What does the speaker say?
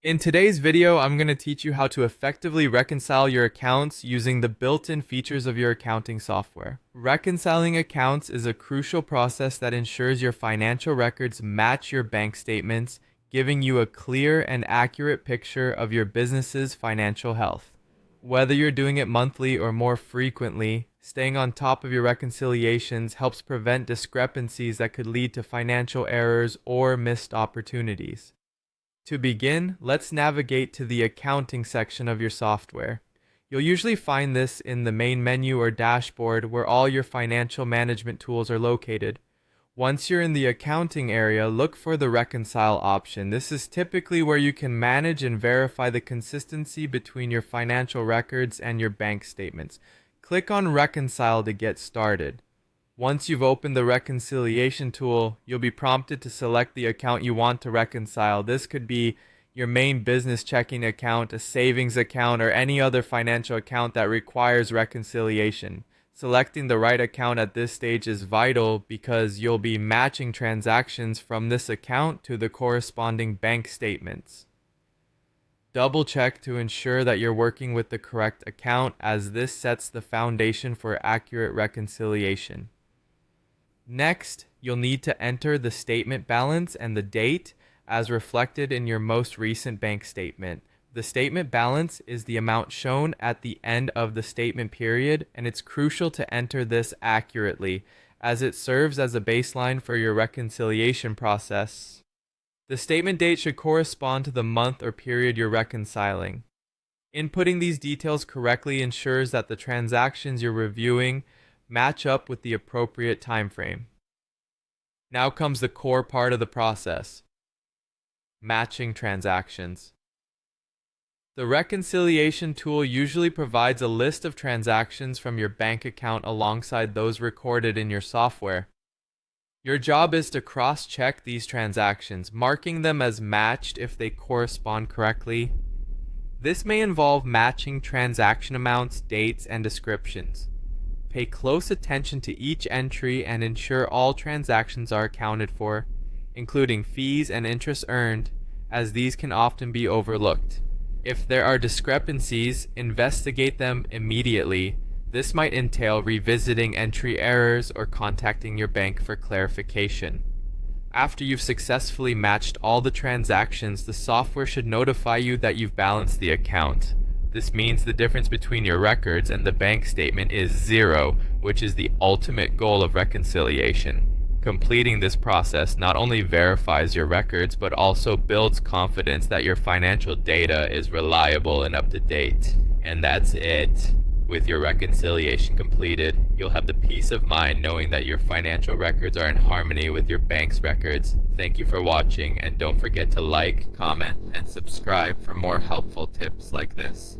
In today's video, I'm going to teach you how to effectively reconcile your accounts using the built-in features of your accounting software. Reconciling accounts is a crucial process that ensures your financial records match your bank statements, giving you a clear and accurate picture of your business's financial health. Whether you're doing it monthly or more frequently, staying on top of your reconciliations helps prevent discrepancies that could lead to financial errors or missed opportunities. To begin, let's navigate to the accounting section of your software. You'll usually find this in the main menu or dashboard where all your financial management tools are located. Once you're in the accounting area, look for the Reconcile option. This is typically where you can manage and verify the consistency between your financial records and your bank statements. Click on Reconcile to get started. Once you've opened the reconciliation tool, you'll be prompted to select the account you want to reconcile. This could be your main business checking account, a savings account, or any other financial account that requires reconciliation. Selecting the right account at this stage is vital because you'll be matching transactions from this account to the corresponding bank statements. Double check to ensure that you're working with the correct account, as this sets the foundation for accurate reconciliation. Next, you'll need to enter the statement balance and the date as reflected in your most recent bank statement. The statement balance is the amount shown at the end of the statement period, and it's crucial to enter this accurately as it serves as a baseline for your reconciliation process. The statement date should correspond to the month or period you're reconciling. Inputting these details correctly ensures that the transactions you're reviewing match up with the appropriate time frame. Now comes the core part of the process: matching transactions. The reconciliation tool usually provides a list of transactions from your bank account alongside those recorded in your software. Your job is to cross-check these transactions, marking them as matched if they correspond correctly. This may involve matching transaction amounts, dates, and descriptions. Pay close attention to each entry and ensure all transactions are accounted for, including fees and interest earned, as these can often be overlooked. If there are discrepancies, investigate them immediately. This might entail revisiting entry errors or contacting your bank for clarification. After you've successfully matched all the transactions, the software should notify you that you've balanced the account. This means the difference between your records and the bank statement is zero, which is the ultimate goal of reconciliation. Completing this process not only verifies your records, but also builds confidence that your financial data is reliable and up to date. And that's it. With your reconciliation completed, you'll have the peace of mind knowing that your financial records are in harmony with your bank's records. Thank you for watching, and don't forget to like, comment, and subscribe for more helpful tips like this.